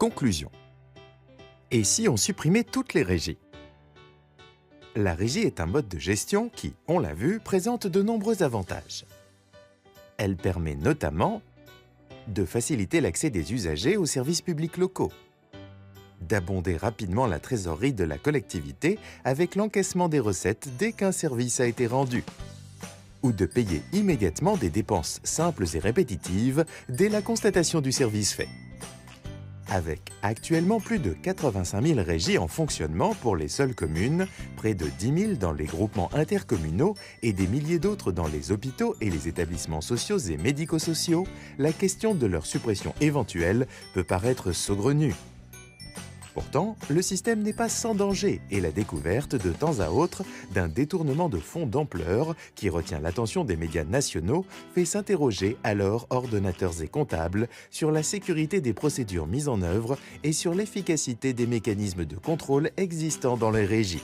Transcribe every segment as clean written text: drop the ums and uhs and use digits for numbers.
Conclusion. Et si on supprimait toutes les régies? La régie est un mode de gestion qui, on l'a vu, présente de nombreux avantages. Elle permet notamment de faciliter l'accès des usagers aux services publics locaux, d'abonder rapidement la trésorerie de la collectivité avec l'encaissement des recettes dès qu'un service a été rendu, ou de payer immédiatement des dépenses simples et répétitives dès la constatation du service fait. Avec actuellement plus de 85 000 régies en fonctionnement pour les seules communes, près de 10 000 dans les groupements intercommunaux et des milliers d'autres dans les hôpitaux et les établissements sociaux et médico-sociaux, la question de leur suppression éventuelle peut paraître saugrenue. Pourtant, le système n'est pas sans danger et la découverte de temps à autre d'un détournement de fonds d'ampleur qui retient l'attention des médias nationaux fait s'interroger alors ordonnateurs et comptables sur la sécurité des procédures mises en œuvre et sur l'efficacité des mécanismes de contrôle existants dans les régies.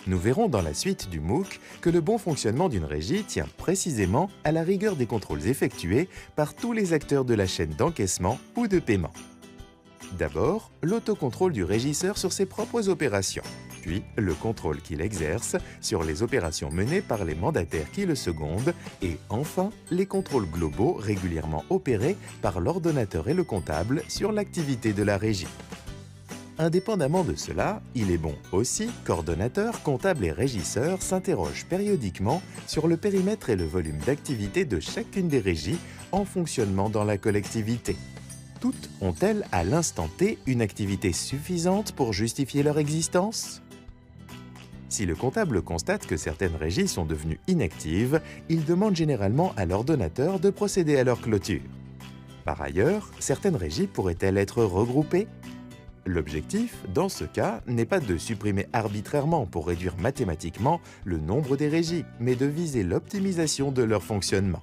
Nous verrons dans la suite du MOOC que le bon fonctionnement d'une régie tient précisément à la rigueur des contrôles effectués par tous les acteurs de la chaîne d'encaissement ou de paiement. D'abord, l'autocontrôle du régisseur sur ses propres opérations, puis le contrôle qu'il exerce sur les opérations menées par les mandataires qui le secondent, et enfin, les contrôles globaux régulièrement opérés par l'ordonnateur et le comptable sur l'activité de la régie. Indépendamment de cela, il est bon aussi qu'ordonnateurs, comptables et régisseurs s'interrogent périodiquement sur le périmètre et le volume d'activité de chacune des régies en fonctionnement dans la collectivité. Toutes ont-elles à l'instant T une activité suffisante pour justifier leur existence? Si le comptable constate que certaines régies sont devenues inactives, il demande généralement à l'ordonnateur de procéder à leur clôture. Par ailleurs, certaines régies pourraient-elles être regroupées? L'objectif, dans ce cas, n'est pas de supprimer arbitrairement pour réduire mathématiquement le nombre des régies, mais de viser l'optimisation de leur fonctionnement.